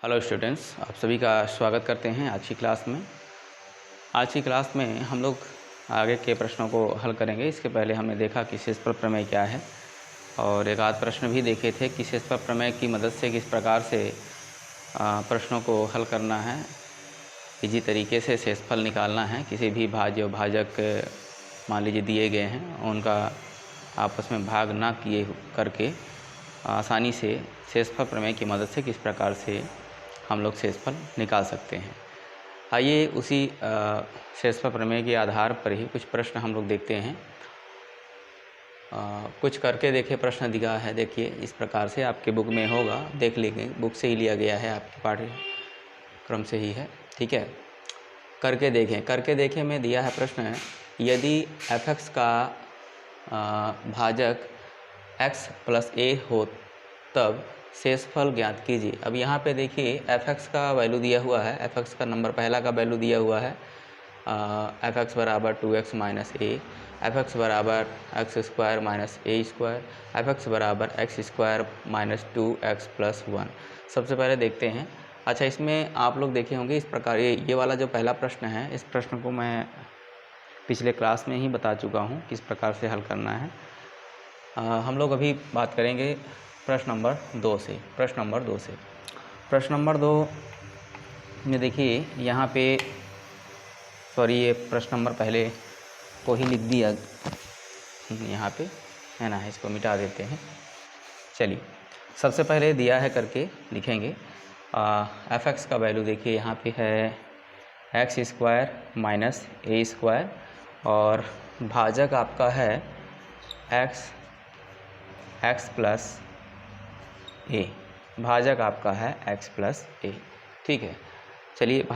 Hello students, आप सभी का स्वागत करते हैं आज की क्लास में। आज की क्लास में हम लोग आगे के प्रश्नों को हल करेंगे। इसके पहले हमने देखा कि शेषफल प्रमेय क्या है और एक आध प्रश्न भी देखे थे कि शेषफल प्रमेय की मदद से किस प्रकार से प्रश्नों को हल करना है, इजी तरीके से शेषफल निकालना है। किसी भी भाज्य और भाजक मान लीजिए दिए गए हैं, उनका आपस में भाग ना किए करके आसानी से शेषफल प्रमेय की मदद से किस प्रकार से हम लोग शेषफल निकाल सकते हैं। आइए उसी शेषफल प्रमेय के आधार पर ही कुछ प्रश्न हम लोग देखते हैं। कुछ करके देखे प्रश्न दिया है, देखिए इस प्रकार से आपके बुक में होगा, देख लीजिए, बुक से ही लिया गया है, आपके पाठ्यक्रम से ही है, ठीक है। करके देखें में दिया है प्रश्न, यदि f(x) का भाजक x + a हो तब शेषफल ज्ञात कीजिए। अब यहाँ पे देखिए f(x) का वैल्यू दिया हुआ है, f(x) का नंबर पहला का वैल्यू दिया हुआ है f(x) = 2x - a, f(x) = x² - a², f(x) = x² - 2x + 1। सबसे पहले देखते हैं। अच्छा, इसमें आप लोग देखे होंगे इस प्रकार ये वाला जो पहला प्रश्न है, इस प्रश्न को मैं पिछले क्लास में ही बता चुका हूँ किस प्रकार से हल करना है। हम लोग अभी बात करेंगे प्रश्न नंबर 2 से। प्रश्न नंबर 2 में देखिए यहाँ पे, ये प्रश्न नंबर पहले को ही लिख दिया यहाँ पे है ना, इसको मिटा देते हैं। चलिए, सबसे पहले दिया है करके लिखेंगे। f(x) का वैल्यू देखिए यहाँ पे है x² - a² और भाजक आपका है x + a, भाजक आपका है x + a, ठीक है। चलिए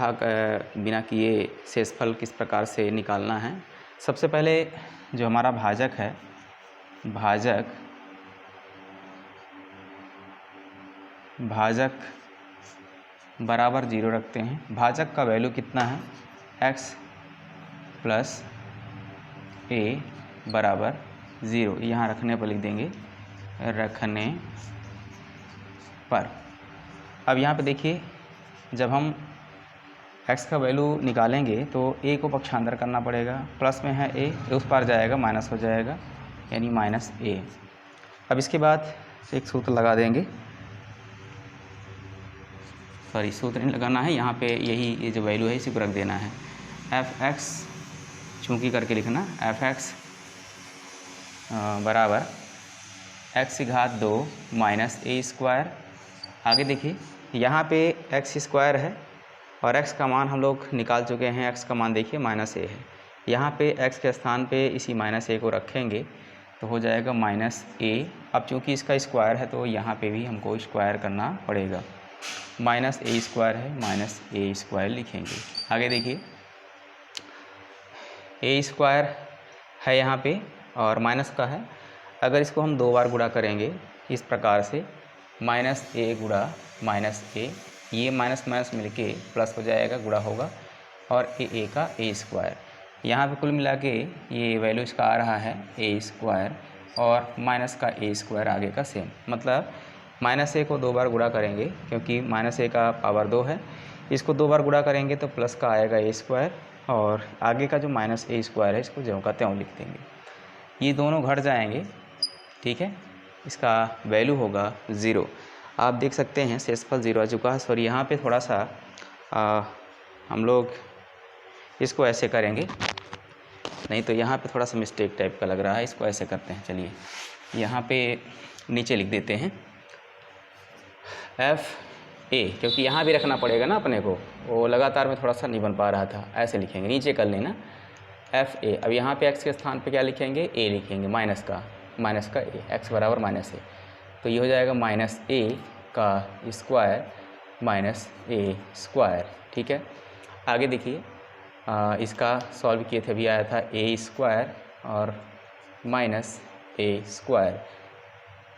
बिना किए शेषफल किस प्रकार से निकालना है। सबसे पहले जो हमारा भाजक है, भाजक बराबर 0 रखते हैं। भाजक का वैल्यू कितना है, x + a बराबर 0, यहाँ रखने पर लिख देंगे, रखने पर। अब यहाँ पे देखिए, जब हम x का वैल्यू निकालेंगे तो a को पक्षांतर करना पड़ेगा, प्लस में है a, उस पार जाएगा माइनस हो जाएगा, यानी -a। अब इसके बाद एक सूत्र लगा देंगे, सूत्र नहीं लगाना है, यहाँ पे ये जो वैल्यू है इसी को रख देना है। f(x) चूँकि करके लिखना, f(x) बराबर x² - a²। आगे देखिए यहाँ पे x² है और x का मान हम लोग निकाल चुके हैं, x का मान देखिए -a है। यहाँ पे x के स्थान पे इसी -a को रखेंगे तो हो जाएगा -a। अब चूँकि इसका स्क्वायर है तो यहाँ पे भी हमको स्क्वायर करना पड़ेगा, -a² है, -a² लिखेंगे। आगे देखिए a² है यहाँ पे और माइनस का है। अगर इसको हम 2 बार गुणा करेंगे इस प्रकार से, -a गुणा -a, ये माइनस माइनस मिलके प्लस हो जाएगा, गुणा होगा, और a का a²। यहाँ पे कुल मिला के ये वैल्यू इसका आ रहा है a² और माइनस का a² आगे का सेम, मतलब -a को 2 बार गुणा करेंगे क्योंकि -a का पावर 2 है, इसको 2 बार गुणा करेंगे तो प्लस का आएगा a² और आगे का जो -a² है इसको ज्यों का त्यों लिख देंगे। ये दोनों घट जाएंगे, ठीक है, इसका वैल्यू होगा 0। आप देख सकते हैं शेषफल 0 आ चुका है। यहाँ पे थोड़ा सा हम लोग इसको ऐसे करेंगे, नहीं तो यहाँ पे थोड़ा सा मिस्टेक टाइप का लग रहा है, इसको ऐसे करते हैं। चलिए यहाँ पे नीचे लिख देते हैं f(a), क्योंकि यहाँ भी रखना पड़ेगा ना अपने को, वो लगातार में थोड़ा सा नहीं बन पा रहा था, ऐसे लिखेंगे, नीचे कर लेना f(a). अब यहाँ पे x के स्थान पे क्या लिखेंगे, a लिखेंगे, माइनस का a, x बराबर -a, तो ये हो जाएगा -a का स्क्वायर -a², ठीक है। आगे देखिए इसका सॉल्व किए थे, अभी आया था a² और -a²,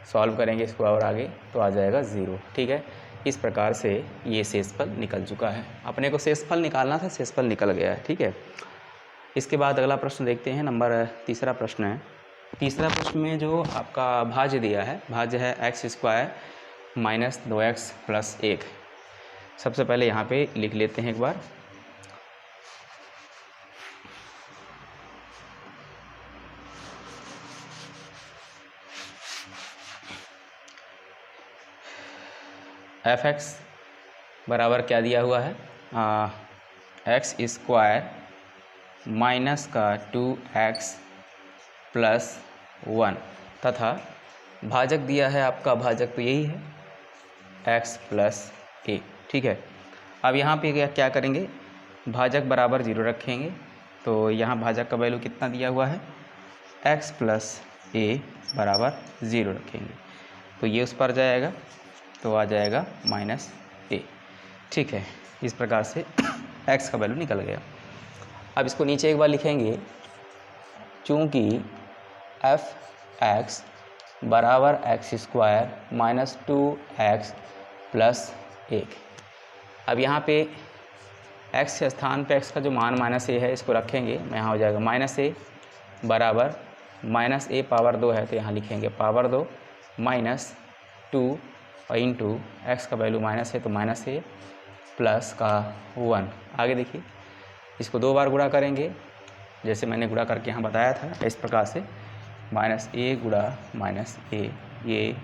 सॉल्व करेंगे इसको और आगे तो आ जाएगा 0, ठीक है। इस प्रकार से ये शेषफल निकल चुका है। अपने को शेषफल निकालना था, शेषफल निकल गया है, ठीक है। इसके बाद अगला प्रश्न देखते हैं, नंबर तीसरा प्रश्न है। तीसरा प्रश्न में जो आपका भाज्य दिया है, भाज्य है x² - 2x + 1। सबसे पहले यहाँ पे लिख लेते हैं एक बार। fx बराबर क्या दिया हुआ है, एक्स स्क्वायर माइनस का 2x प्लस 1 तथा भाजक दिया है आपका, भाजक तो यही है x प्लस ए। ठीक है, अब यहाँ पे क्या करेंगे, भाजक बराबर 0 रखेंगे। तो यहाँ भाजक का वैल्यू कितना दिया हुआ है, x प्लस ए बराबर 0 रखेंगे तो ये उस पर जाएगा, तो आ जाएगा माइनस ए। ठीक है, इस प्रकार से x का वैल्यू निकल गया। अब इसको नीचे एक बार लिखेंगे, चूँकि एफ एक्स बराबर x square minus 2x plus 1। अब यहाँ पे x के स्थान पे x का जो मान माइनस ए है इसको रखेंगे, यहाँ हो जाएगा माइनस ए बराबर माइनस ए पावर 2 है तो यहाँ लिखेंगे पावर 2 माइनस 2 और इंटू एक्स का वैल्यू माइनस है तो माइनस ए प्लस का 1। आगे देखिए, इसको 2 बार गुणा करेंगे, जैसे मैंने गुणा करके यहाँ बताया था, इस प्रकार से माइनस ए गुणा माइनस ए, ये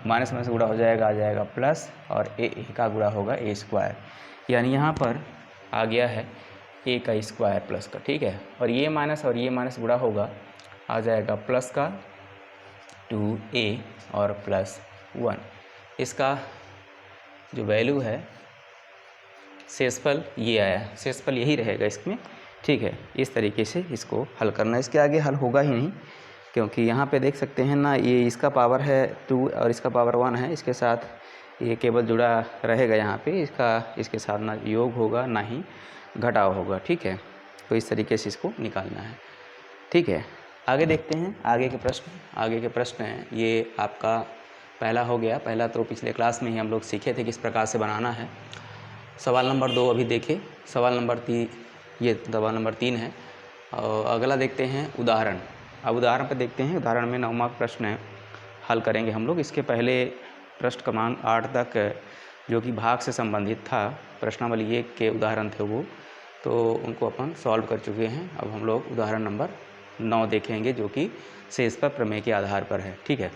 माइनस में से गुणा हो जाएगा, आ जाएगा प्लस, और ए का गुणा होगा ए स्क्वायर, यानी यहाँ पर आ गया है ए का स्क्वायर प्लस का। ठीक है, और ये माइनस गुणा होगा, आ जाएगा प्लस का 2a और प्लस 1। इसका जो वैल्यू है शेषफल ये आया, शेषफल यही रहेगा इसमें। ठीक है, इस तरीके से इसको हल करना, इसके आगे हल होगा ही नहीं, क्योंकि यहाँ पे देख सकते हैं ना, ये इसका पावर है 2 और इसका पावर 1 है, इसके साथ ये केवल जुड़ा रहेगा यहाँ पे, इसके साथ ना योग होगा ना ही घटाव होगा। ठीक है, तो इस तरीके से इसको निकालना है। ठीक है, आगे देखते हैं आगे के प्रश्न हैं। ये आपका पहला हो गया, पहला तो पिछले क्लास में ही हम लोग सीखे थे किस प्रकार से बनाना है। सवाल नंबर 2 अभी देखें, सवाल नंबर 3 है। और अगला देखते हैं उदाहरण। अब उदाहरण पर देखते हैं, उदाहरण में 9वां प्रश्न है, हल करेंगे हम लोग। इसके पहले प्रश्न क्रमांक 8 तक जो कि भाग से संबंधित था, प्रश्नावली 1 के उदाहरण थे वो, तो उनको अपन सॉल्व कर चुके हैं। अब हम लोग उदाहरण नंबर 9 देखेंगे, जो कि शेषफल प्रमेय के आधार पर है। ठीक है,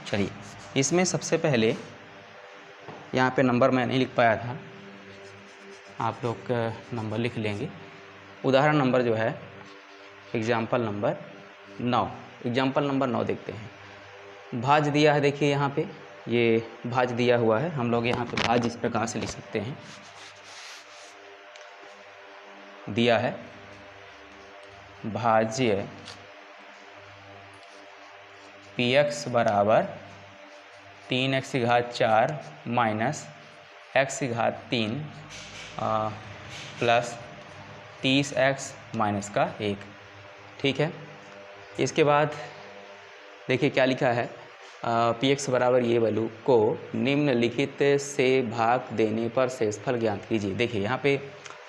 चलिए, इसमें सबसे पहले यहाँ पे नंबर मैं नहीं लिख पाया था, आप लोग नंबर लिख लेंगे। उदाहरण नंबर जो है एग्जाम्पल नंबर 9 देखते हैं। भाज दिया है, देखिए यहाँ पे ये भाज दिया हुआ है, हम लोग यहाँ पे भाज इस प्रकार से लिख सकते हैं। दिया है भाज्य px बराबर 3x की घात 4 माइनस x की घात 3 प्लस 30x माइनस का 1। ठीक है, इसके बाद देखिए क्या लिखा है, px बराबर ये वैल्यू को निम्नलिखित से भाग देने पर शेषफल ज्ञात कीजिए। देखिए यहाँ पे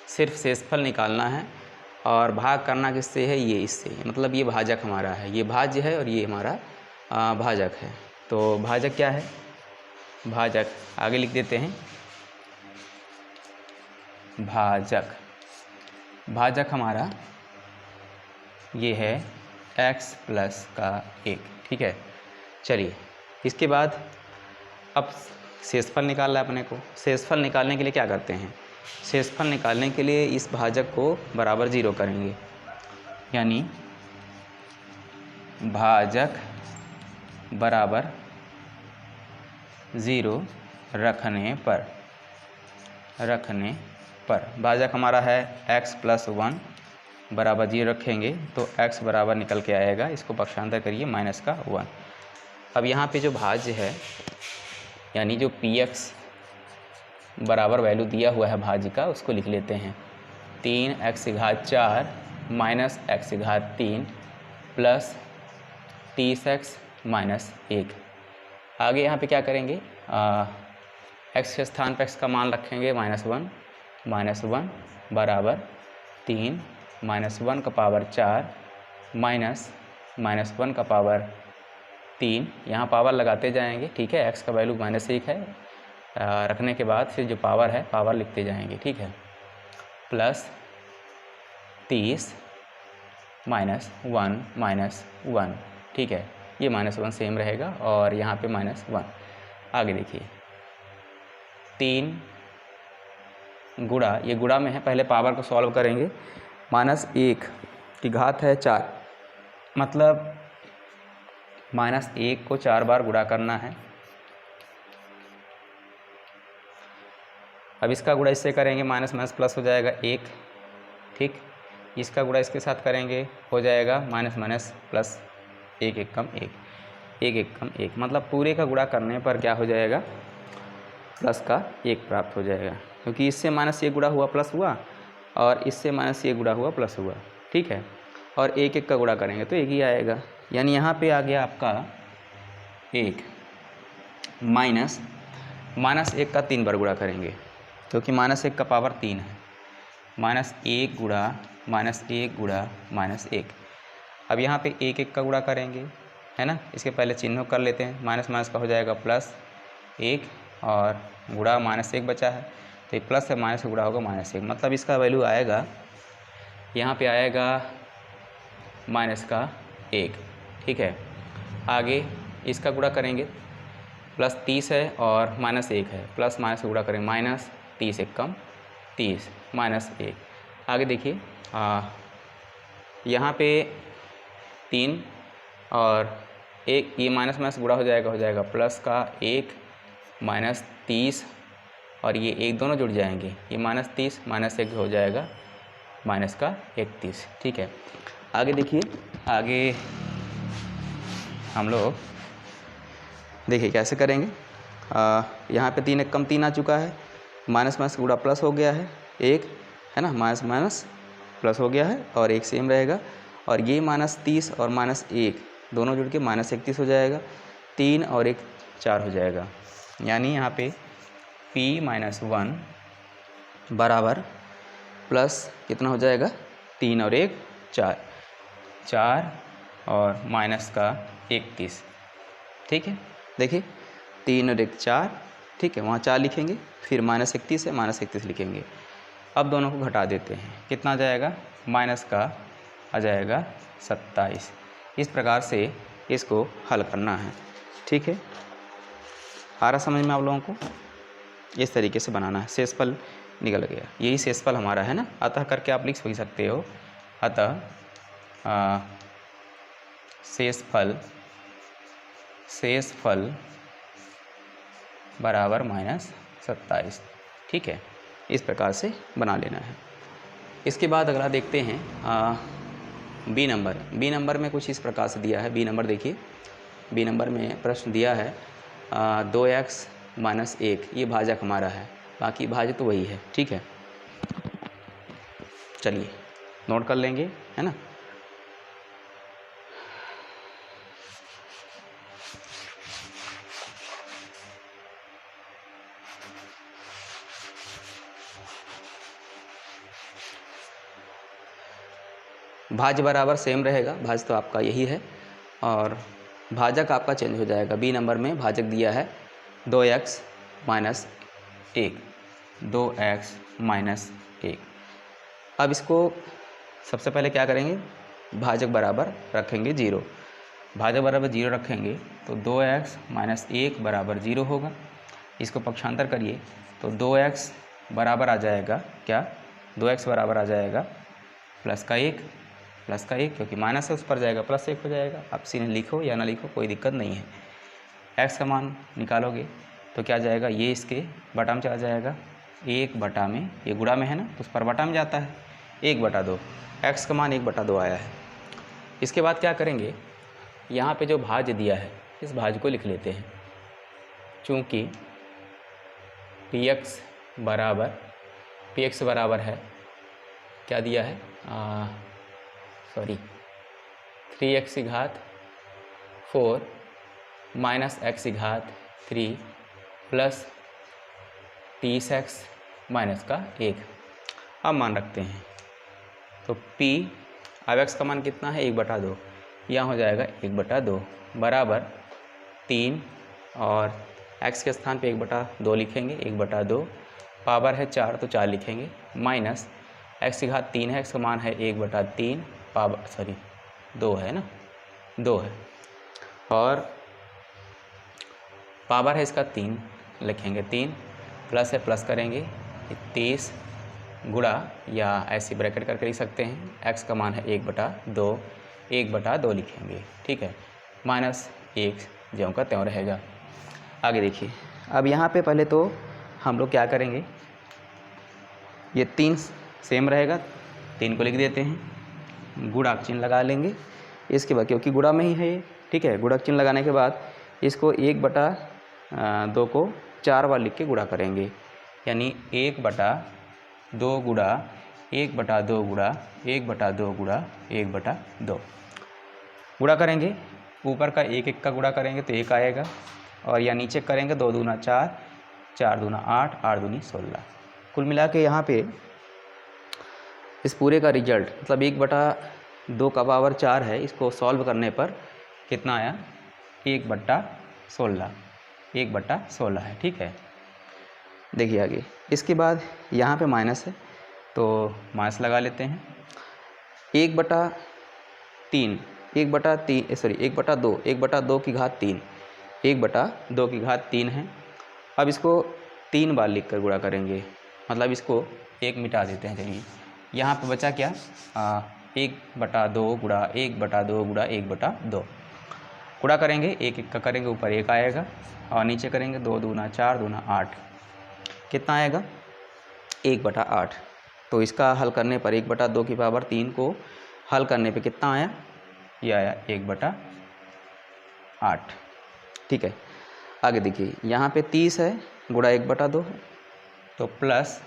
सिर्फ शेषफल निकालना है और भाग करना किससे है, ये इससे, मतलब ये भाजक हमारा है, ये भाज्य है और ये हमारा भाजक है। तो भाजक क्या है, भाजक आगे लिख देते हैं, भाजक हमारा ये है x प्लस का 1। ठीक है, चलिए इसके बाद अब शेषफल निकालना है अपने को। शेषफल निकालने के लिए क्या करते हैं, शेषफल निकालने के लिए इस भाजक को बराबर 0 करेंगे, यानी भाजक बराबर 0 रखने पर भाजक हमारा है x प्लस 1 बराबर 0 रखेंगे तो x बराबर निकल के आएगा, इसको पक्षांतर करिए, माइनस का 1। अब यहाँ पे जो भाज्य है, यानी जो px बराबर वैल्यू दिया हुआ है भाज्य का, उसको लिख लेते हैं 3x की घात 4 माइनस x की घात 3 प्लस 30x माइनस 1। आगे यहाँ पे क्या करेंगे, x के स्थान पर x का मान रखेंगे -1 बराबर 3 -1 का पावर 4 -1 का पावर 3, यहाँ पावर लगाते जाएंगे, ठीक है। x का वैल्यू -1 है, रखने के बाद फिर जो पावर है पावर लिखते जाएंगे, ठीक है। प्लस 30 -1, ठीक है। ये -1 सेम रहेगा और यहाँ पे -1। आगे देखिए 3 गुणा, ये गुणा में है, पहले पावर को सॉल्व करेंगे। -1 की घात है 4, मतलब -1 को 4 बार गुणा करना है। अब इसका गुणा इससे करेंगे, माइनस माइनस प्लस हो जाएगा 1, ठीक। इसका गुणा इसके साथ करेंगे, हो जाएगा माइनस माइनस प्लस, 1 1 कम 1, 1 1 कम 1, मतलब पूरे का गुणा करने पर क्या हो जाएगा, प्लस का 1 प्राप्त हो जाएगा, क्योंकि इससे माइनस ये गुणा हुआ प्लस हुआ और इससे माइनस ये गुणा हुआ प्लस हुआ, ठीक है। और 1 1 का गुणा करेंगे तो 1 ही आएगा, यानी यहाँ पे आ गया आपका 1 माइनस 1 का 3 बार गुणा करेंगे, क्योंकि -1 का पावर 3 है। -1 गुणा -1 गुणा -1। अब यहाँ पे 1 1 का गुणा करेंगे, है ना। इसके पहले चिन्ह कर लेते हैं, माइनस माइनस का हो जाएगा +1 और गुणा -1 बचा है, तो ये प्लस है माइनस का गुणा होगा -1, मतलब इसका वैल्यू आएगा, यहाँ पे आएगा -1, ठीक है। आगे इसका गुणा करेंगे, +30 है और -1 है, प्लस माइनस का गुणा करेंगे, -30 1 कम 30 -1। आगे देखिए यहाँ पे 3 और 1, ये माइनस माइनस गुणा हो जाएगा प्लस का 1 -30 और ये 1 दोनों जुड़ जाएंगे, ये -30 -1 हो जाएगा -31, ठीक है। आगे देखिए, आगे हम लोग देखिए कैसे करेंगे। यहाँ पे 3 1 कम 3 आ चुका है, माइनस माइनस गुणा प्लस हो गया है 1, है ना, माइनस माइनस प्लस हो गया है और 1 सेम रहेगा, और ये -30 और -1 दोनों जुड़ के -31 हो जाएगा, 3 और 1 4 हो जाएगा, यानी यहाँ पे p-1 बराबर प्लस कितना हो जाएगा, 3 और 1 4 और माइनस का 31, ठीक है। देखिए 3 और 1 4, ठीक है, वहाँ 4 लिखेंगे, फिर -31 है -31 लिखेंगे। अब दोनों को घटा देते हैं, कितना आ जाएगा, माइनस का आ जाएगा 27। इस प्रकार से इसको हल करना है, ठीक है। आ रहा समझ में आप लोगों को, इस तरीके से बनाना है। शेषफल निकल गया, यही शेषफल हमारा है ना, अतः करके आप लिख भी सकते हो, अतः शेषफल बराबर -27, ठीक है। इस प्रकार से बना लेना है। इसके बाद अगला देखते हैं बी नंबर में कुछ इस प्रकार से दिया है। बी नंबर देखिए, बी नंबर में प्रश्न दिया है 2x - 1, ये भाजक हमारा है, बाकी भाज्य तो वही है, ठीक है। चलिए नोट कर लेंगे, है ना। भाज्य बराबर सेम रहेगा, भाज्य तो आपका यही है, और भाजक आपका चेंज हो जाएगा। बी नंबर में भाजक दिया है 2x - 1, 2x - 1। अब इसको सबसे पहले क्या करेंगे, भाजक बराबर रखेंगे 0, भाजक बराबर 0 रखेंगे तो 2x - 1 बराबर 0 होगा। इसको पक्षांतर करिए तो 2x बराबर आ जाएगा क्या, 2x बराबर आ जाएगा प्लस का 1, क्योंकि माइनस है उस पर जाएगा +1 हो जाएगा। आप सीधे लिखो या ना लिखो कोई दिक्कत नहीं है। x का मान निकालोगे तो क्या जाएगा, ये इसके बटा में चला जाएगा, 1 बटा में, ये गुणा में है ना तो उस पर बटा में जाता है, 1/2, x का मान 1/2 आया है। इसके बाद क्या करेंगे, यहाँ पे जो भाज्य दिया है इस भाज्य को लिख लेते हैं, चूँकि px बराबर है, क्या दिया है, 3x की घात 4 -x की घात 3 प्लस 30x - का 1। अब मान रखते हैं तो P अब x का मान कितना है 1/2, यहाँ हो जाएगा 1/2 बराबर 3 और x के स्थान पे 1/2 लिखेंगे, 1/2 पावर है 4 तो 4 लिखेंगे, माइनस x की घात 3 है, x का मान है 1/3 पावर 2 है ना, 2 है और पावर है इसका 3 लिखेंगे, 3 प्लस है प्लस करेंगे 30 गुणा या ऐसे ब्रैकेट करके लिख सकते हैं, x का मान है 1/2, 1/2 लिखेंगे, ठीक है, माइनस 1 ज्यों का त्यों रहेगा। आगे देखिए, अब यहाँ पे पहले तो हम लोग क्या करेंगे, ये 3 सेम रहेगा, 3 को लिख देते हैं, गुणा चिन्ह लगा लेंगे, इसके बाद क्योंकि गुणा में ही है ये, ठीक है, गुणा चिन्ह लगाने के बाद इसको 1/2 को 4 बार लिख के गुणा करेंगे, यानी 1/2 गुणा 1/2 गुणा 1/2 गुणा 1/2 गुणा करेंगे, ऊपर का 1 का गुणा करेंगे तो 1 आएगा और या नीचे करेंगे 2 दूना 4, 4 दूना 8, 8 दूनी 16। कुल मिला के यहाँ पे इस पूरे का रिजल्ट मतलब 1/2 का पावर 4 है, इसको सॉल्व करने पर कितना आया 1/16, 1/16 है, ठीक है। देखिए आगे, इसके बाद यहाँ पे माइनस है तो माइनस लगा लेते हैं, 1/3 1/2 की घात 3, 1/2 की घात 3 है। अब इसको 3 बार लिख कर गुणा करेंगे, मतलब इसको 1 मिटा देते हैं। चलिए यहाँ पे बचा क्या 1/2 गुणा 1/2 गुणा 1/2 गुणा करेंगे, 1 का करेंगे, ऊपर 1 आएगा और नीचे करेंगे 2 दूना 4 दूना 8, कितना आएगा 1/8। तो इसका हल करने पर 1/2 की पावर 3 को हल करने पे कितना आया, ये आया 1/8, ठीक है। आगे देखिए, यहाँ पे 30 है गुणा 1/2 है तो प्लस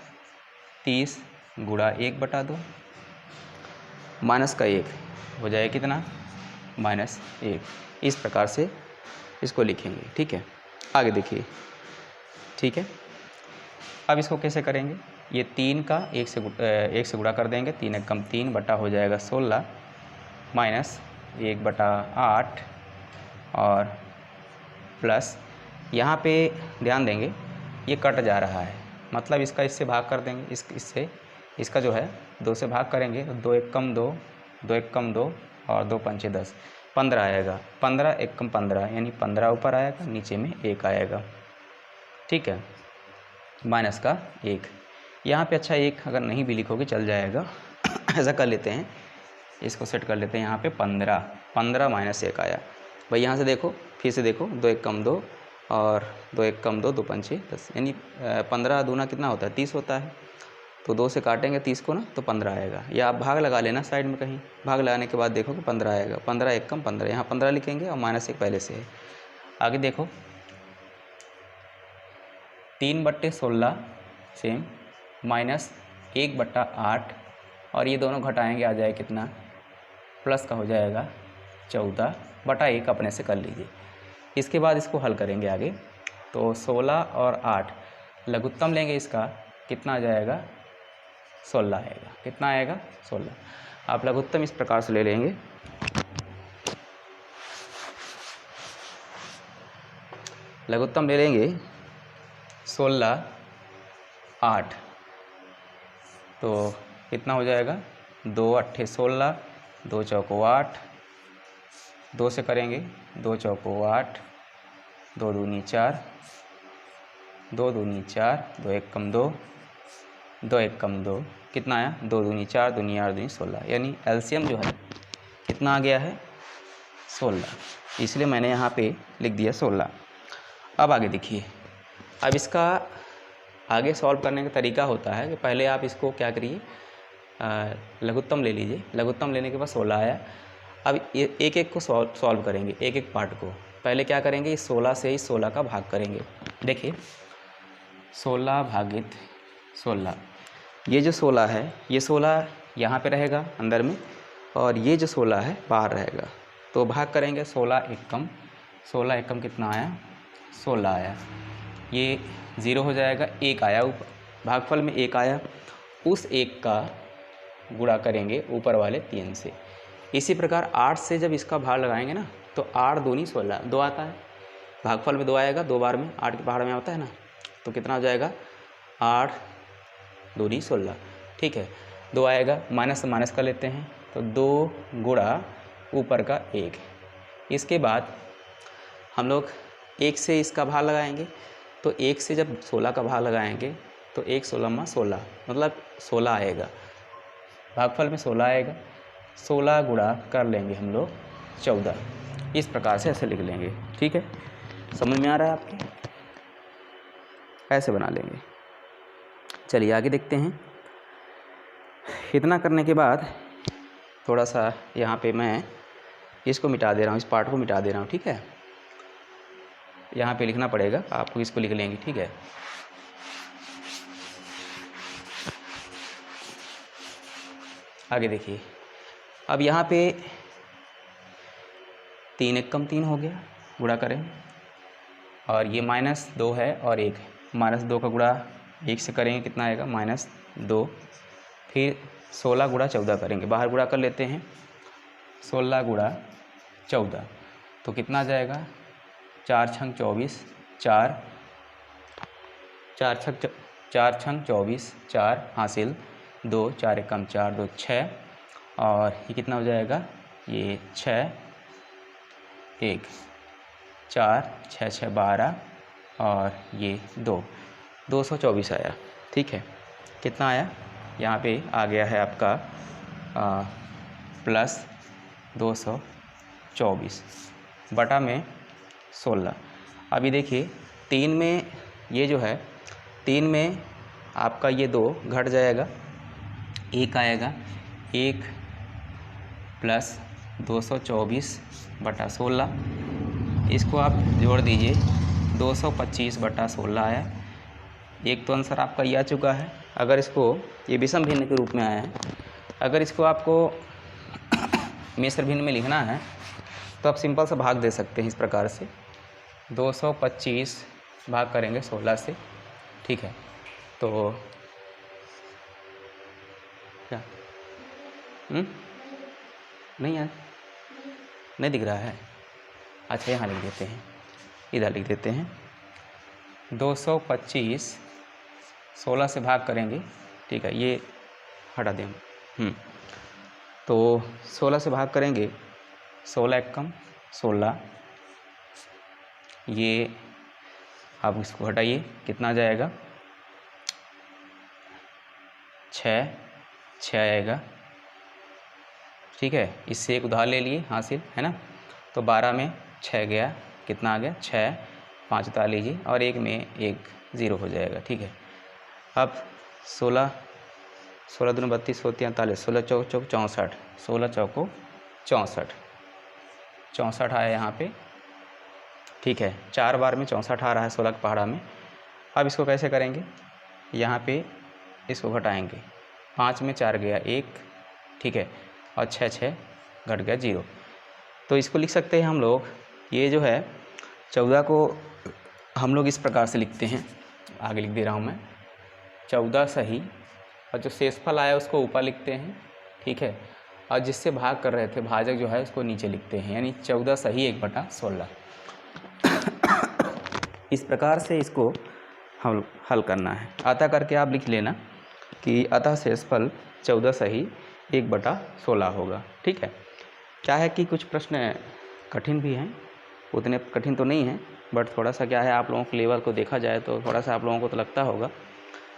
30 गुणा 1/2 माइनस का 1 हो जाए कितना -1। इस प्रकार से इसको लिखेंगे, ठीक है। आगे देखिए, ठीक है। अब इसको कैसे करेंगे, ये 3 का 1 से गुणा कर देंगे, 3 एकम 3 बटा हो जाएगा 16 माइनस 1/8 और प्लस यहाँ पे ध्यान देंगे ये कट जा रहा है, मतलब इसका इससे भाग कर देंगे, इससे इसका जो है 2 से भाग करेंगे तो 2 एकम 2, 2 एकम 2 और 2 पंचे 10, 15 आएगा, 15 एकम 15 यानी 15 ऊपर आएगा, नीचे में 1 आएगा, ठीक है, माइनस का 1। यहाँ पे अच्छा 1 अगर नहीं भी लिखोगे चल जाएगा ऐसा कर लेते हैं, इसको सेट कर लेते हैं, यहाँ पे 15 माइनस 1 आया। भाई यहाँ से देखो, फिर से देखो, 2 एकम 2 और 2 एकम 2, 2 पंचे 10, यानी 15 दूना कितना होता है 30 होता है, तो 2 से काटेंगे 30 को ना तो 15 आएगा, या आप भाग लगा लेना साइड में कहीं, भाग लगाने के बाद देखो कि 15 आएगा, 15 एकम 15, यहाँ 15 लिखेंगे और माइनस 1 पहले से है। आगे देखो 3/16 सेम माइनस 1/8 और ये दोनों घटाएंगे आ जाए कितना, प्लस का हो जाएगा 14/1 अपने से कर लीजिए। इसके बाद इसको हल करेंगे आगे, तो 16 और 8 लघुत्तम लेंगे, इसका कितना आ जाएगा 16 आएगा, कितना आएगा 16। आप लघुत्तम इस प्रकार से ले लेंगे, लघुत्तम ले लेंगे 16 8 तो कितना हो जाएगा 2 8 16, 2 चौको 8, 2 से करेंगे 2 चौको 8, 2 दूनी 4, 2 दूनी 4, 2 एकम 2, 2 एकम 2, कितना आया 2 दूनी 4, दूनी 8 दूनी 16, यानी एलसीएम जो है कितना आ गया है 16, इसलिए मैंने यहाँ पे लिख दिया 16। अब आगे देखिए, अब इसका आगे सॉल्व करने का तरीका होता है कि पहले आप इसको क्या करिए, लघुत्तम ले लीजिए, लघुत्तम लेने के बाद 16 आया। अब एक एक को सॉल्व करेंगे, एक एक पार्ट को। पहले क्या करेंगे, इस 16 से इस 16 का भाग करेंगे। देखिए 16 भागित 16, ये जो 16 है ये 16 यहाँ पे रहेगा अंदर में और ये जो 16 है बाहर रहेगा, तो भाग करेंगे 16 एकम, 16 एकम कितना आया 16 आया, ये 0 हो जाएगा, 1 आया ऊपर, भागफल में 1 आया, उस 1 का गुणा करेंगे ऊपर वाले 3 से। इसी प्रकार 8 से जब इसका भाग लगाएंगे ना तो 8 दूनी 16, 2 आता है, भागफल में 2 आएगा, 2 बार में 8 के पहाड़ में आता है ना, तो कितना हो जाएगा 8 दूनी 16। ठीक है, 2 आएगा, माइनस से माइनस कर लेते हैं, तो 2 गुणा ऊपर का 1। इसके बाद हम लोग 1 से इसका भाग लगाएंगे, तो 1 से जब 16 का भाग लगाएंगे तो 1 16 16 मतलब 16 आएगा, भागफल में 16 आएगा, 16 गुणा कर लेंगे हम लोग 14। इस प्रकार से ऐसे लिख लेंगे। ठीक है, समझ में आ रहा है आपके? ऐसे बना लेंगे। चलिए आगे देखते हैं। इतना करने के बाद थोड़ा सा यहाँ पे मैं इसको मिटा दे रहा हूँ, इस पार्ट को मिटा दे रहा हूँ। ठीक है, यहाँ पे लिखना पड़ेगा, आप इसको लिख लेंगे। ठीक है, आगे देखिए। अब यहाँ पे 3 एक कम 3 हो गया, गुणा करें, और ये -2 है और 1 है, -2 का गुणा 1 से करेंगे कितना आएगा -2। फिर 16 गुणा 14 करेंगे, बाहर गुणा कर लेते हैं, 16 गुणा 14 तो कितना आ जाएगा 4 छंग 24, 4 छंग 24, 4 हासिल 2, 4 एक कम 4, 2 6, और ये कितना हो जाएगा, ये 6 1 4 6 6 12, और ये 224 आया। ठीक है, कितना आया, यहाँ पे आ गया है आपका प्लस 224 बटा में 16। अभी देखिए 3 में ये जो है, 3 में आपका ये 2 घट जाएगा, 1 आएगा, 1 प्लस 224 बटा 16, इसको आप जोड़ दीजिए, 225 बटा 16 आया। एक तो आंसर आपका ये आ चुका है। अगर इसको, ये विषम भिन्न के रूप में आया है, अगर इसको आपको मिश्र भिन्न में लिखना है तो आप सिंपल सा भाग दे सकते हैं इस प्रकार से, 225 भाग करेंगे 16 से। ठीक है, तो क्या नहीं यार, नहीं दिख रहा है, अच्छा यहाँ लिख देते हैं, इधर लिख देते हैं, 225 16 से भाग करेंगे। ठीक है, ये हटा दें तो 16 से भाग करेंगे, 16 एक कम 16, ये आप इसको हटाइए, कितना आ जाएगा 6 आएगा। ठीक है, इससे एक उधार ले लिए, हासिल है ना, तो 12 में 6 गया, कितना आ गया 6, 5 उतार लीजिए, और 1 में 1 0 हो जाएगा। ठीक है, अब 16 दूनी 32, 43, 16 चौक 64, 16 चौको 64 आया यहाँ पे। ठीक है, 4 बार में 64 आ रहा है 16 के पहाड़ा में। अब इसको कैसे करेंगे, यहाँ पे इसको घटाएंगे, 5 में 4 गया 1, ठीक है, और 6 घट गया 0, तो इसको लिख सकते हैं हम लोग, ये जो है 14 को हम लोग इस प्रकार से लिखते हैं, आगे लिख दे रहा हूँ मैं, 14 सही, और जो शेषफल आया उसको ऊपर लिखते हैं। ठीक है, और जिससे भाग कर रहे थे भाजक जो है उसको नीचे लिखते हैं, यानी 14 सही 1/16। इस प्रकार से इसको हम हल करना है। अतः करके आप लिख लेना कि अतः शेषफल 14 सही 1/16 होगा। ठीक है, क्या है कि कुछ प्रश्न कठिन भी हैं, उतने कठिन तो नहीं हैं, बट थोड़ा सा क्या है, आप लोगों के लेवल को देखा जाए तो थोड़ा सा आप लोगों को तो लगता होगा,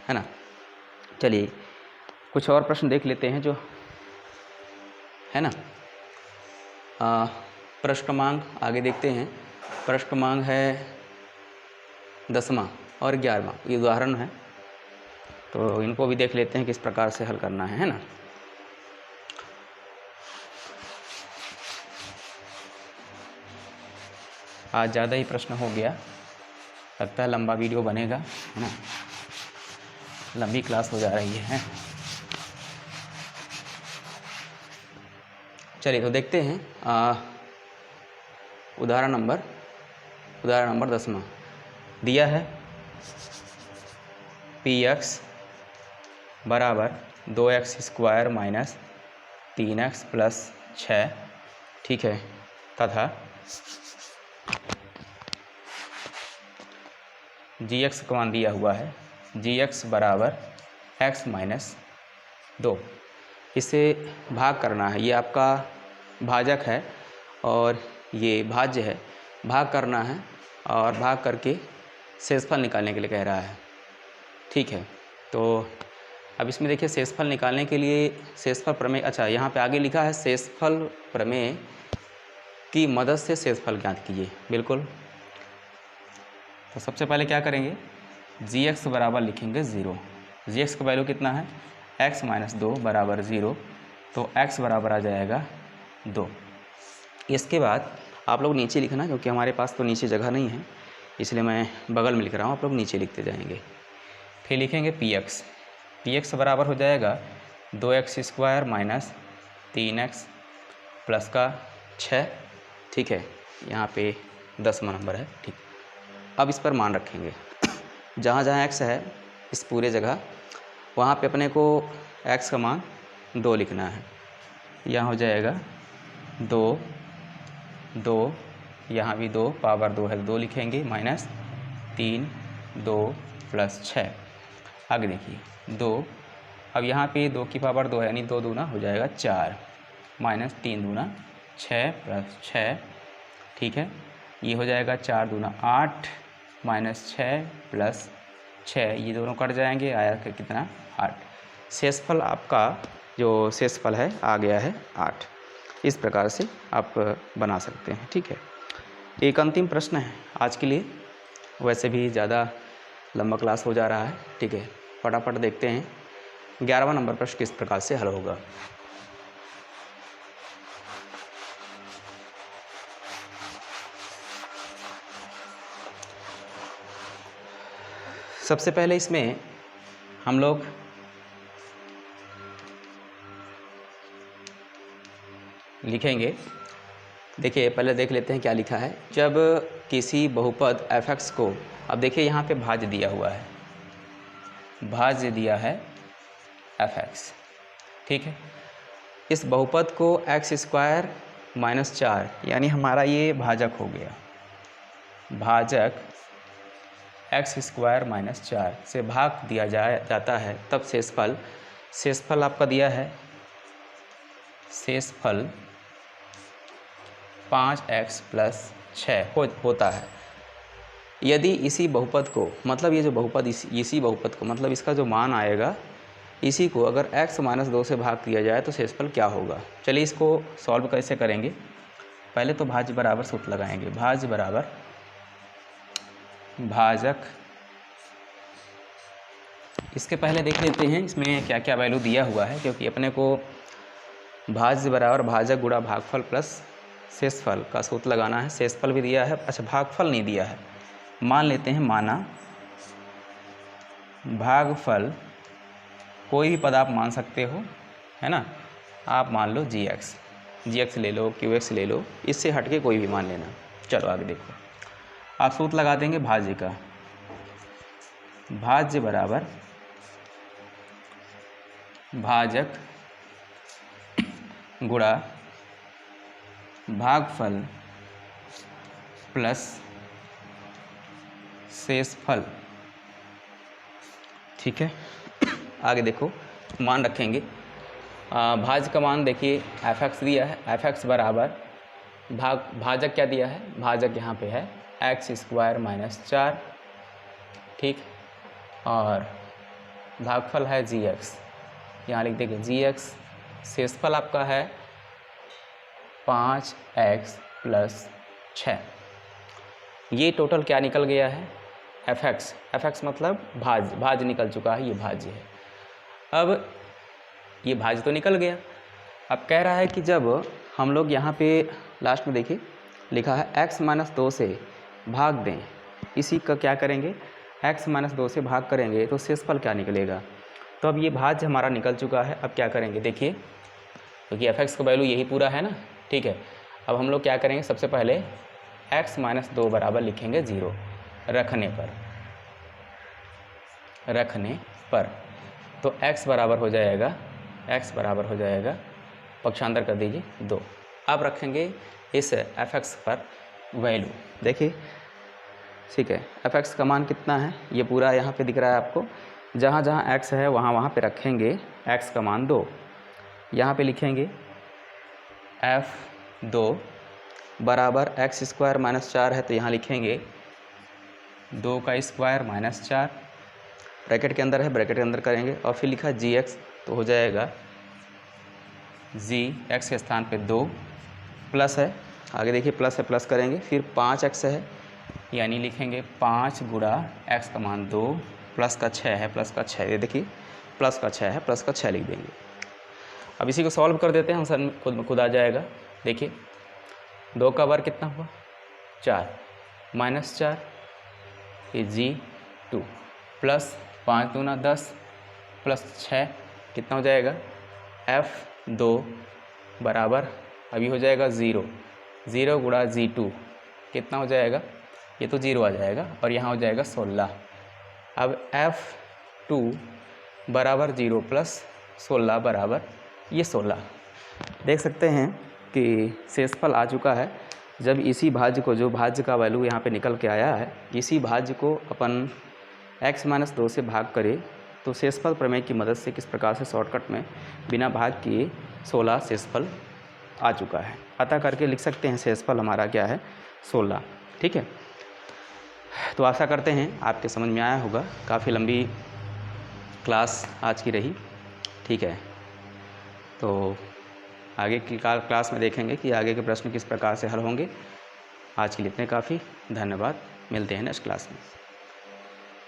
है ना। चलिए कुछ और प्रश्न देख लेते हैं जो है ना। प्रश्न क्रमांक आगे देखते हैं। प्रश्न क्रमांक है 10वां और 11वां, ये उदाहरण है, तो इनको भी देख लेते हैं किस प्रकार से हल करना है ना। आज ज़्यादा ही प्रश्न हो गया, लगता है लंबा वीडियो बनेगा, है ना, लंबी क्लास हो जा रही है। चलिए तो देखते हैं उदाहरण नंबर 10वां दिया है, px बराबर 2x² माइनस 3x प्लस 6, ठीक है, तथा gx का मान दिया हुआ है, gx बराबर x माइनस 2। इसे भाग करना है, ये आपका भाजक है और ये भाज्य है, भाग करना है और भाग करके शेषफल निकालने के लिए कह रहा है, ठीक है। तो अब इसमें देखिए शेषफल निकालने के लिए शेषफल प्रमेय, अच्छा यहाँ पे आगे लिखा है शेषफल प्रमेय की मदद से शेषफल ज्ञात कीजिए, बिल्कुल। तो सबसे पहले क्या करेंगे, gx बराबर लिखेंगे 0, gx का वैल्यू कितना है, x माइनस 2 बराबर 0, तो x बराबर आ जाएगा 2। इसके बाद आप लोग नीचे लिखना, क्योंकि हमारे पास तो नीचे जगह नहीं है इसलिए मैं बगल में लिख रहा हूँ, आप लोग नीचे लिखते जाएंगे। फिर लिखेंगे px बराबर हो जाएगा 2x² माइनस 3x प्लस का 6, ठीक है, यहाँ पे 10वां नंबर है, ठीक। अब इस पर मान रखेंगे, जहाँ जहाँ x है इस पूरे जगह वहाँ पे अपने को x का मान 2 लिखना है। यहाँ हो जाएगा 2, 2, यहाँ भी 2, पावर 2 है 2 लिखेंगे, माइनस 3, 2 प्लस 6। आगे देखिए 2, अब यहाँ पे 2 की पावर 2 है, यानी 2 दूना हो जाएगा 4, माइनस 3 दूना 6 प्लस 6, ठीक है, ये हो जाएगा 4 दूना 8 माइनस 6 प्लस 6, ये दोनों कट जाएंगे, आया कितना 8। शेषफल आपका जो शेषफल है आ गया है 8। इस प्रकार से आप बना सकते हैं, ठीक है। एक अंतिम प्रश्न है आज के लिए, वैसे भी ज़्यादा लंबा क्लास हो जा रहा है, ठीक है, फटाफट देखते हैं 11वां नंबर प्रश्न किस प्रकार से हल होगा। सबसे पहले इसमें हम लोग लिखेंगे, देखिए पहले देख लेते हैं क्या लिखा है। जब किसी बहुपद fx को, अब देखिए यहाँ पे भाज्य दिया हुआ है, भाज्य दिया है fx, ठीक है, इस बहुपद को x² माइनस 4, यानी हमारा ये भाजक हो गया, भाजक x² माइनस 4 से भाग दिया जाता है, तब शेषफल आपका दिया है, शेषफल 5x प्लस 6 होता है। यदि इसी बहुपद को, मतलब ये जो बहुपद इसी बहुपद को, मतलब इसका जो मान आएगा इसी को अगर x माइनस 2 से भाग दिया जाए तो शेषफल क्या होगा। चलिए इसको सॉल्व कैसे करेंगे, पहले तो भाज्य बराबर सूत्र लगाएंगे, भाज्य बराबर भाजक। इसके पहले देख लेते हैं इसमें क्या क्या वैल्यू दिया हुआ है, क्योंकि अपने को भाज्य बराबर भाजक गुणा भागफल प्लस शेषफल का सूत्र लगाना है। शेषफल भी दिया है, अच्छा भागफल नहीं दिया है, मान लेते हैं, माना भागफल कोई भी पद आप मान सकते हो, है ना, आप मान लो gx ले लो, qx ले लो, इससे हटके कोई भी मान लेना। चलो आगे देखो, आप सूत्र लगा देंगे भाज्य का, भाज्य बराबर भाजक गुणा भागफल प्लस शेषफल, ठीक है। आगे देखो मान रखेंगे, भाज्य का मान देखिए fx दिया है, fx बराबर भाजक क्या दिया है, भाजक यहाँ पे है x² माइनस 4, ठीक, और भागफल है gx, यहाँ लिख देंगे gx, शेषफल आपका है 5x प्लस 6। ये टोटल क्या निकल गया है, fx मतलब भाज्य निकल चुका है, ये भाज्य है। अब ये भाज्य तो निकल गया, अब कह रहा है कि जब हम लोग यहाँ पे लास्ट में देखिए लिखा है x माइनस 2 से भाग दें, इसी का क्या करेंगे, x माइनस 2 से भाग करेंगे तो शेषफल क्या निकलेगा। तो अब ये भाज्य हमारा निकल चुका है, अब क्या करेंगे देखिए, क्योंकि fx का वैल्यू यही पूरा है ना, ठीक है। अब हम लोग क्या करेंगे, सबसे पहले x माइनस 2 बराबर लिखेंगे 0 रखने पर, तो x बराबर हो जाएगा पक्षांतर कर दीजिए 2। अब रखेंगे इस f(x) पर वैल्यू, देखिए ठीक है, f(x) का मान कितना है, ये पूरा यहाँ पे दिख रहा है आपको। जहाँ जहाँ x है वहाँ पे रखेंगे x का मान 2। यहाँ पे लिखेंगे f(2) बराबर x² - 4 है, तो यहाँ लिखेंगे 2 का स्क्वायर - 4, ब्रैकेट के अंदर है, ब्रैकेट के अंदर करेंगे। और फिर लिखा gx, तो हो जाएगा g x के स्थान पे 2 प्लस है, आगे देखिए प्लस है, प्लस करेंगे, फिर 5x है, यानी लिखेंगे 5 गुणा x का मान 2 प्लस का 6 है, प्लस का 6, ये देखिए प्लस का 6 है, प्लस का 6 लिख देंगे। अब इसी को सॉल्व कर देते हैं, आंसर में खुद में खुद आ जाएगा। देखिए 2 का वर्ग कितना हुआ 4 -4 ये g2 प्लस 5 दूना 10 प्लस 6 कितना हो जाएगा f(2) बराबर अभी हो जाएगा 0 गुणा g2 कितना हो जाएगा, ये तो 0 आ जाएगा और यहाँ हो जाएगा 16। अब f(2) बराबर 0 प्लस 16 बराबर ये 16। देख सकते हैं कि शेषफल आ चुका है। जब इसी भाज्य को, जो भाज्य का वैल्यू यहाँ पे निकल के आया है, इसी भाज्य को अपन x - 2 से भाग करें तो शेषफल प्रमेय की मदद से किस प्रकार से शॉर्टकट में बिना भाग किए 16 शेषफल आ चुका है। अतः करके लिख सकते हैं शेषफल हमारा क्या है 16। ठीक है, तो आशा करते हैं आपके समझ में आया होगा। काफ़ी लंबी क्लास आज की रही। ठीक है, तो आगे की क्लास में देखेंगे कि आगे के प्रश्न किस प्रकार से हल होंगे। आज के लिए इतने काफ़ी, धन्यवाद, मिलते हैं नेक्स्ट क्लास में।